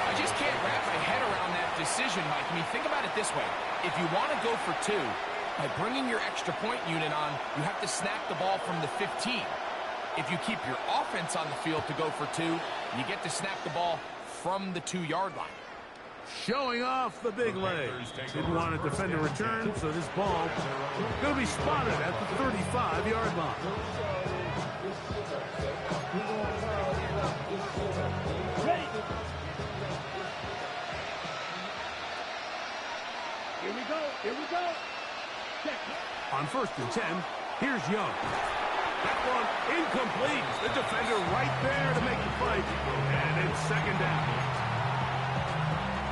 S3: I just can't wrap my head around that decision, Mike. I mean, think about it this way. If you want to go for two, by bringing your extra point unit on, you have to snap the ball from the 15. If you keep your offense on the field to go for two, you get to snap the ball from the 2-yard line.
S1: Showing off the big leg. Didn't want to defend a return, so this ball going to be spotted at the 35-yard line.
S2: Ready. Here we go. Here we go. Check.
S1: On 1st and 10, here's Young. That one incomplete. The defender right there to make the fight. And it's 2nd down.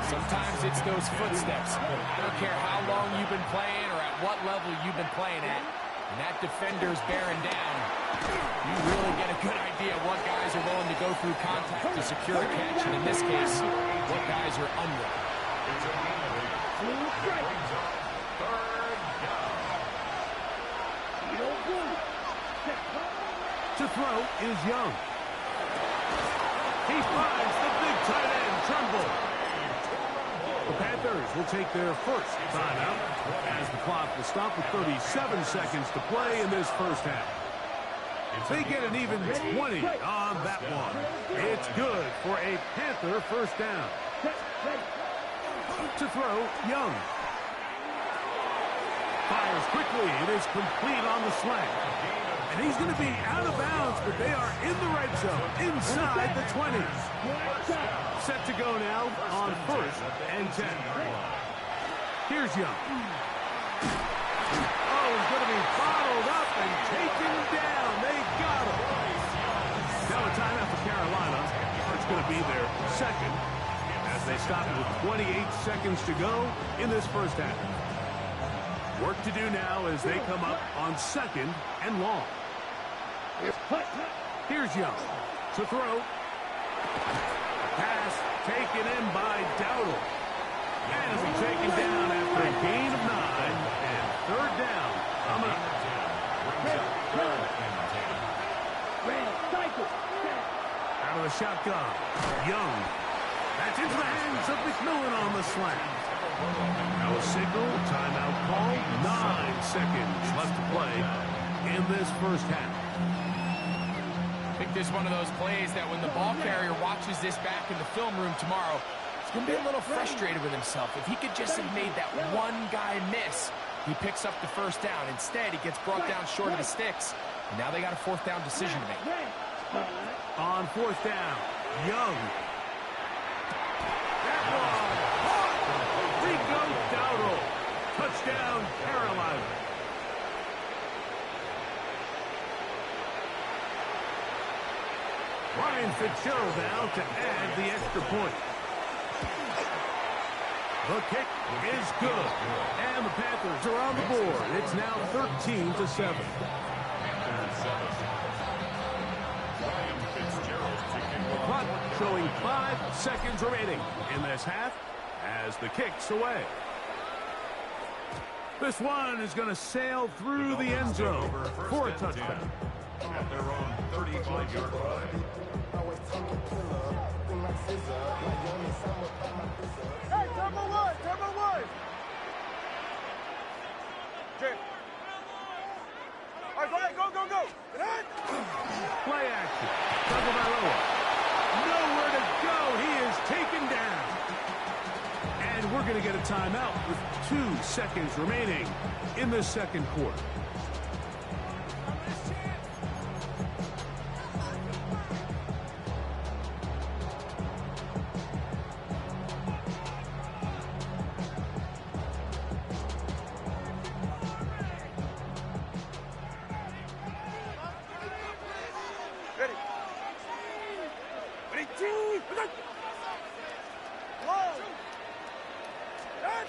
S3: Sometimes it's those footsteps. I don't care how long you've been playing or at what level you've been playing at. And that defender's bearing down. You really get a good idea of what guys are willing to go through contact to secure a catch. And in this case, what guys are under.
S1: To throw is Young. He finds the big tight end, Tremble. The Panthers will take their first timeout as the clock will stop with 37 seconds to play in this first half. They get an even 20 on that one. It's good for a Panther first down. To throw, Young. Fires quickly. It is complete on the slant. And he's going to be out of bounds, but they are in the red zone, inside the 20. Set to go now on 1st and 10. Here's Young. Oh, he's going to be bottled up and taken down. They got him. Now a timeout for Carolina. It's going to be their second as they stop it with 28 seconds to go in this first half. Work to do now as they come up on 2nd and long. Here's Young to throw. Pass taken in by Dowdle. And it'll be taken down after a gain of 9 and 3rd down. Coming up. Out of the shotgun. Young. That's into the hands of McMillan on the slant. Now a signal, timeout call. 9 seconds left to play in this first half.
S3: I think this is one of those plays that when the ball carrier watches this back in the film room tomorrow, he's going to be a little frustrated with himself. If he could just have made that one guy miss, he picks up the first down. Instead, he gets brought down short of the sticks. And now they got a 4th down decision to make.
S1: On 4th down, Young. That one. Rico Dowdle. Touchdown, Carolina. Ryan Fitzgerald now to add the extra point. The kick is good. And the Panthers are on the board. It's now 13-7. The clock showing 5 seconds remaining in this half as the kick's away. This one is going to sail through the end zone for a touchdown.
S4: At their own 35-yard line.
S6: Hey, turbo one, turbo one. Jay. All right, go ahead, go, go, go. Get ahead.
S1: Play action. Tagovailoa. Nowhere to go. He is taken down. And we're going to get a timeout with 2 seconds remaining in the second quarter.
S6: Ready. Ready, two. Whoa. Head.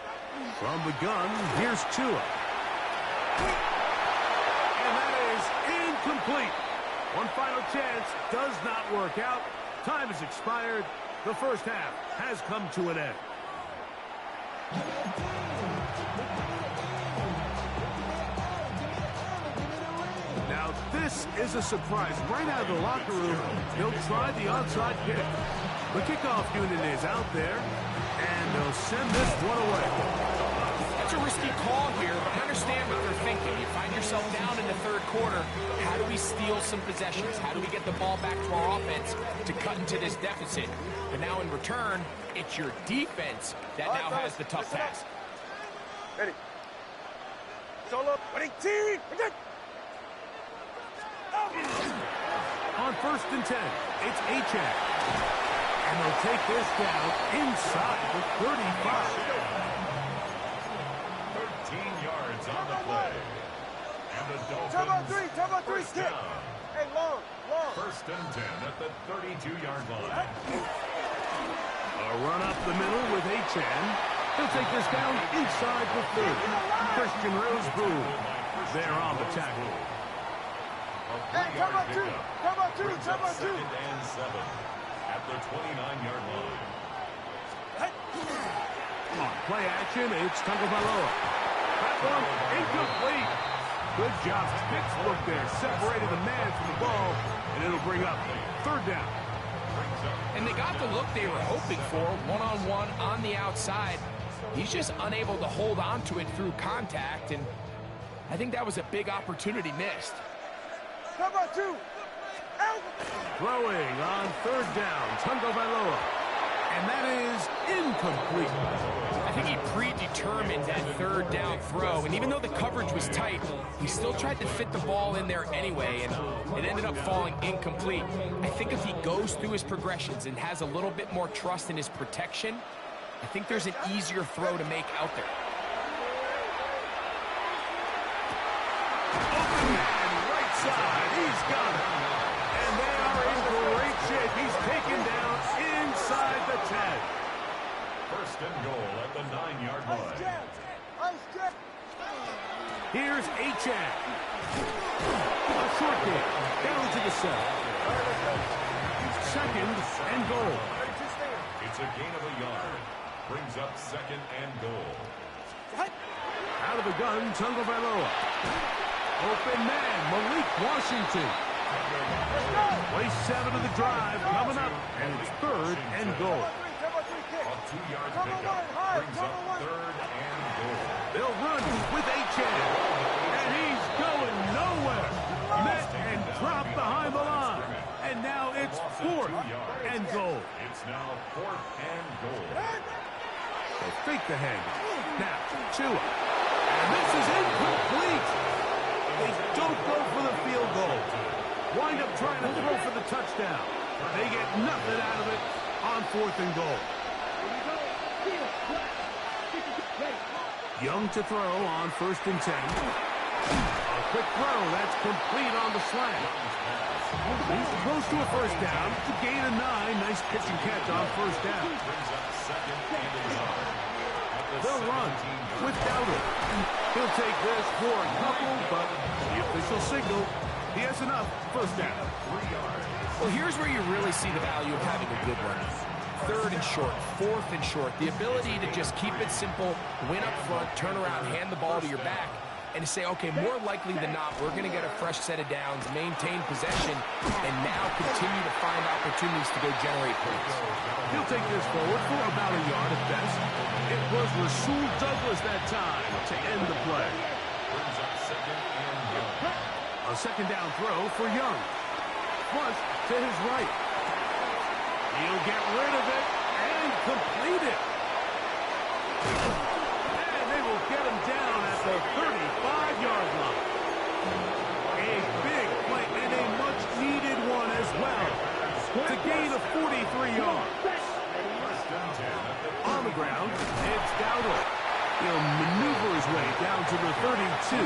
S1: of the gun, here's Tua. And that is incomplete. One final chance does not work out. Time has expired. The first half has come to an end. Now, this is a surprise. Right out of the locker room, he'll try the onside kick. The kickoff unit is out there, and they'll send this one away.
S3: That's a risky call here, but I understand what they're thinking. You find yourself down in the third quarter. How do we steal some possessions? How do we get the ball back to our offense to cut into this deficit? But now in return, it's your defense that now has the tough task.
S6: Ready. Solo. Ready, team.
S1: On 1st and 10, it's Achak. And they'll take this down inside the 35.
S4: 13 yards on the play. And the Dolphins
S6: Turbo three,
S4: first
S6: kick.
S4: down.
S6: Hey, long.
S4: 1st and 10 at the 32-yard line.
S1: A run up the middle with Achan. He'll take this down inside the 30. Christian Rosebrook there on the tackle.
S6: Hey, turbo two.
S4: Brings up 2nd and 7 at the 29-yard line.
S1: On play action, it's Tagovailoa. That one incomplete. Good job. Pittsburgh there separated the man from the ball, and it'll bring up 3rd down.
S3: And they got the look they were hoping for, one-on-one on the outside. He's just unable to hold on to it through contact, and I think that was a big opportunity missed.
S6: Turbo two.
S1: Throwing on 3rd down, Tagovailoa. And that is incomplete.
S3: I think he predetermined that 3rd down throw, and even though the coverage was tight, he still tried to fit the ball in there anyway, and it ended up falling incomplete. I think if he goes through his progressions and has a little bit more trust in his protection, I think there's an easier throw to make out there.
S1: Open man, right side, he's got it. And they are in great shape. He's taken down inside the 10.
S4: 1st and goal at the 9-yard line.
S1: Here's Achan. A short kick down to the 7. 2nd and goal.
S4: It's a gain of a yard. Brings up 2nd and goal.
S1: Out of the gun, Tagovailoa. Open man, Malik Washington. Play 7 of the drive coming up, and it's 3rd and goal.
S4: A 2-yard pickup brings up 3rd and goal.
S1: They'll run with Achan, and he's going nowhere. Met and dropped behind the line, and now it's 4th and goal.
S4: It's now 4th and goal.
S1: They fake the handoff. Now, Tua. And this is incomplete. They don't go for the field goal. Wind up trying to throw for the touchdown. They get nothing out of it on 4th and goal. Young to throw on 1st and 10. A quick throw. That's complete on the slant. He's close to a 1st down. To gain a 9. Nice pitch and catch on 1st down. They'll run with Dowdle. He'll take this for a couple, but the official signal, he has enough. 1st down.
S4: 3 yards.
S3: Well, here's where you really see the value of having a good run. 3rd and short, 4th and short. The ability to just keep it simple, win up front, turn around, hand the ball to your back, and to say, okay, more likely than not, we're going to get a fresh set of downs, maintain possession, and now continue to find opportunities to go generate points.
S1: He'll take this forward for about a yard at best. It was Rasul Douglas that time to end the play.
S4: Brings up 2nd and Young.
S1: A 2nd down throw for Young. Flush to his right. He'll get rid of it and complete it. And they will get him down at the 35-yard line. A big play and a much-needed one as well to gain a 43 yards. On the ground, it's Dowdle. He'll maneuver his way down to the 32.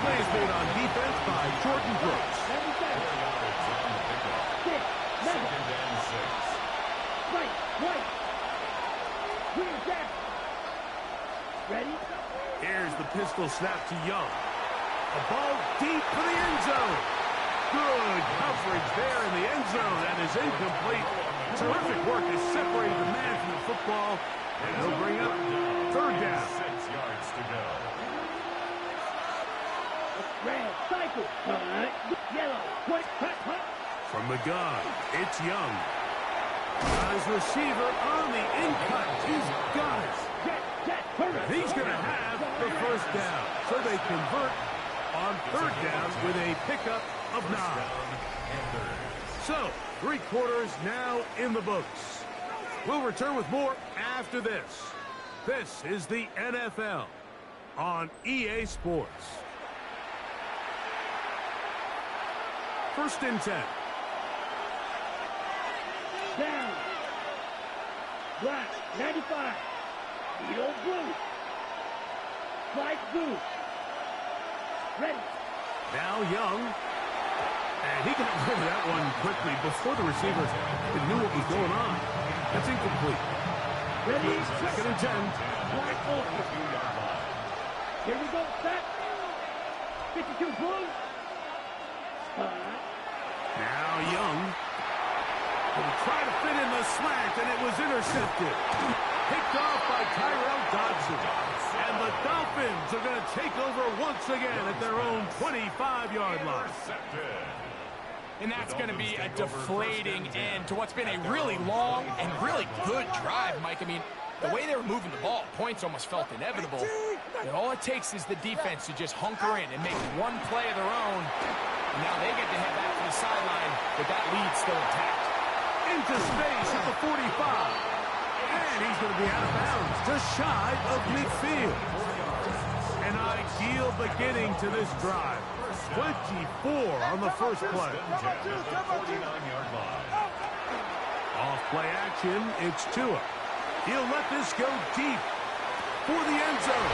S1: Plays made on defense by Jordan Brooks.
S4: 2nd and 6.
S2: Right. Clear down. Ready?
S1: Pistol snap to Young. A ball deep for the end zone. Good coverage there in the end zone. That is incomplete. Terrific work to separate the man from the football. And he'll bring up third down.
S4: 6 yards to go.
S2: Red, cycle, yellow, quick, cut.
S1: From the gun, it's Young. His receiver on the in-cut. He's got it. And he's going to have the first down. So they convert on third down with a pickup of 9. So, 3 quarters now in the books. We'll return with more after this. This is the NFL on EA Sports. First and 10.
S2: Down. Black, 95. Needle blue. Slide blue. Ready.
S1: Now Young. And he got rid of that one quickly before the receiver knew what was going on. That's incomplete.
S2: Ready.
S1: Second and 10.
S2: Black open. Here we go. Set. 52 blue.
S1: Now Young. Will try to fit in the slant, and it was intercepted. Picked off by Tyrell Dodson. And the Dolphins are going to take over once again at their own 25-yard line.
S3: And that's going to be a deflating end to what's been a really long and really good drive, Mike. I mean, the way they were moving the ball, points almost felt inevitable. And all it takes is the defense to just hunker in and make one play of their own. And now they get to head back to the sideline with that lead still intact.
S1: Into space at the 45. And he's going to be out of bounds, just shy of midfield. An ideal beginning to this drive. 24 on the first play. Off play action, it's Tua. He'll let this go deep for the end zone.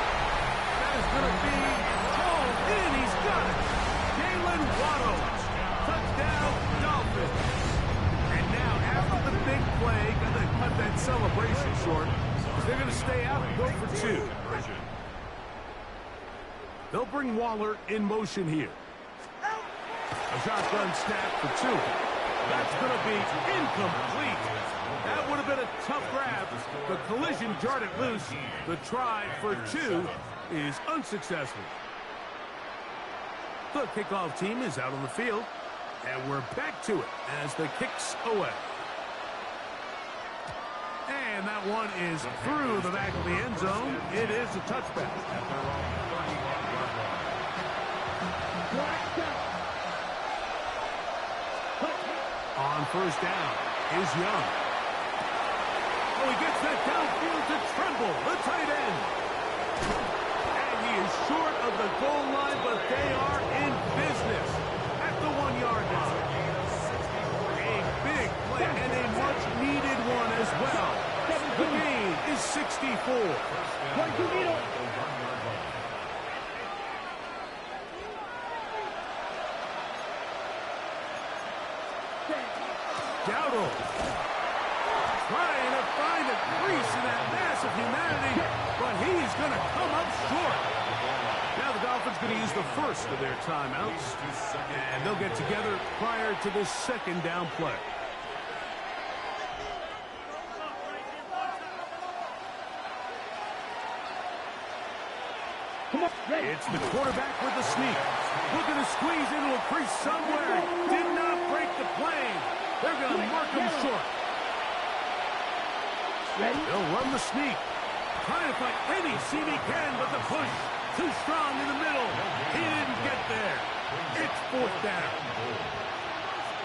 S1: That is going to be hauled in. He's got it. Jalen Waddle. Touchdown, Dolphins. And now, after the big play, going to cut that celebration short. They're going to stay out and go for 2. They'll bring Waller in motion here. A shotgun snap for 2. That's going to be incomplete. That would have been a tough grab. The collision jarred it loose. The try for 2 is unsuccessful. The kickoff team is out on the field. And we're back to it as the kick's away. And that one is through the back of the end zone. It is a touchback. On first down is Young. Oh, he gets that downfield to Tremble, the tight end. And he is short of the goal line, but they are in business at the 1-yard line. A big play and a much-needed one as well. The gain is 64. Dowdle trying to find a crease in that mass of humanity, but he's going to come up short. Now the Dolphins going to use the first of their timeouts, and they'll get together prior to the second down play. It's the quarterback with the sneak. Looking to squeeze into a crease somewhere. Did not break the plane. They're going to mark him short. They'll run the sneak. Trying to find any seam he can, but the push too strong in the middle. He didn't get there. It's fourth down.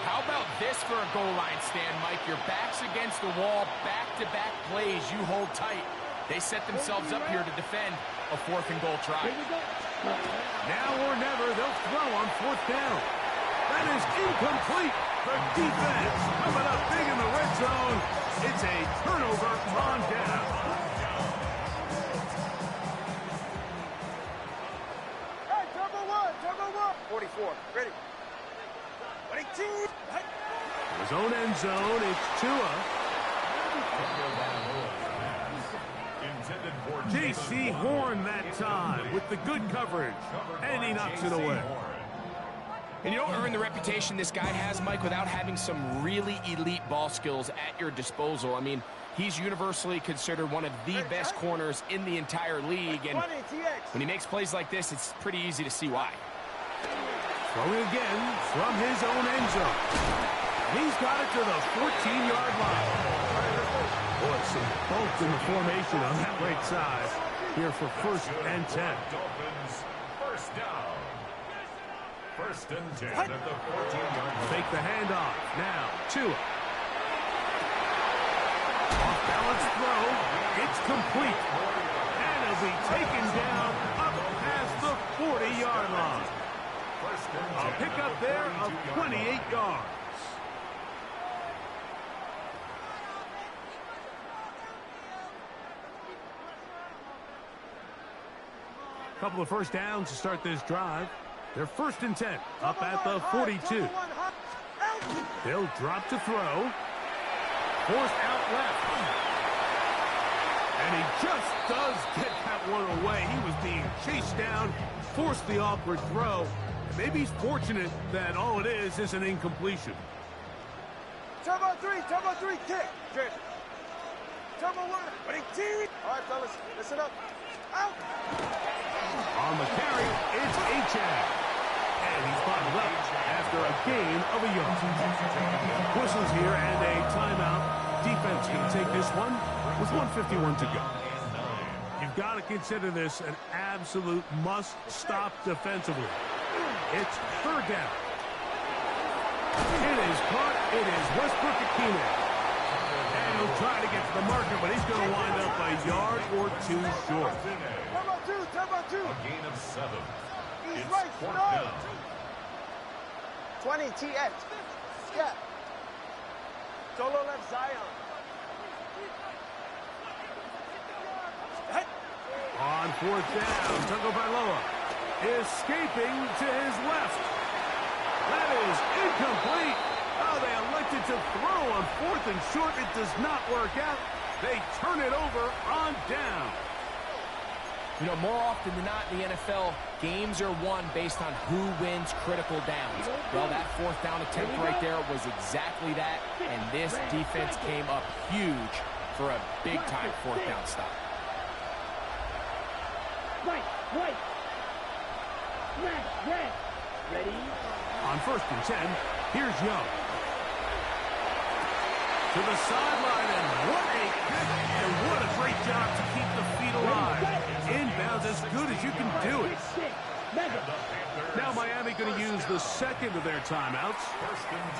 S3: How about this for a goal line stand, Mike? Your back's against the wall, back-to-back plays you hold tight. They set themselves up here to defend a 4th and goal try.
S1: Now or never, they'll throw on 4th down. That is incomplete. The defense coming up big in the red zone. It's a turnover on down.
S6: Hey, turbo one. 44, ready. 18.
S1: His own end zone, it's Tua.
S4: Intended
S1: J.C. Horn that time with the good coverage, and he knocks it away.
S3: And you don't earn the reputation this guy has, Mike, without having some really elite ball skills at your disposal. I mean, he's universally considered one of the best corners in the entire league, and when he makes plays like this, it's pretty easy to see why.
S1: Throwing again from his own end zone. He's got it to the 14-yard line. Boy, some bulk in the formation on that right side here for 1st and 10.
S4: Dolphins, first down. 1st and 10 at the 14-yard line.
S1: Take the handoff. Now, Tua. Off-balance throw. It's complete. And it'll be taken down up past the 40-yard line. A pickup there of 28 yards. Couple of first downs to start this drive. They're 1st and 10, up at the 42. They'll drop to throw. Forced out left. And he just does get that one away. He was being chased down, forced the awkward throw. Maybe he's fortunate that all it is an incompletion.
S6: Turbo 3, kick. Good. Turbo 1, 18. All right, fellas, listen up. Out.
S1: On the carry, it's Achane. And he's bottled up after a gain of a yard. Whistles here and a timeout. Defense can take this one with 1:51 to go. You've got to consider this an absolute must-stop defensively. It's 3rd down. It is caught. It is Westbrook-Ikhine. And he'll try to get to the marker, but he's going to wind up a yard or 2 short.
S6: Turbo 2.
S4: A gain of 7.
S6: He's
S4: It's
S6: right,
S4: 4th
S6: no.
S4: down.
S6: 20 TX. Step. Solo left Zion.
S1: On 4th down, Tagovailoa escaping to his left. That is incomplete. Oh, they elected to throw on 4th and short. It does not work out. They turn it over on down.
S3: You know, more often than not in the NFL, games are won based on who wins critical downs. Well, that 4th down attempt right there was exactly that, and this defense came up huge for a big-time 4th down stop.
S2: Right. Left, red. Ready?
S1: On 1st and 10, here's Young. To the sideline, and what a kick, and what a great job to keep the feet alive. Inbounds as good as you can do it. Now Miami going to use the 2nd of their timeouts.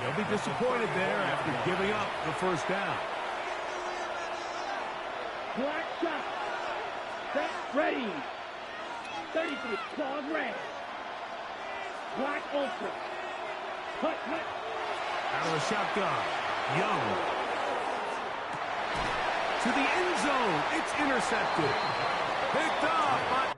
S1: They'll be disappointed there after giving up the 1st down.
S2: Black shot. Set. Ready. 33. Claws red. Black ultra. Cut.
S1: Out of the shotgun, Young. To the end zone. It's intercepted. Picked off by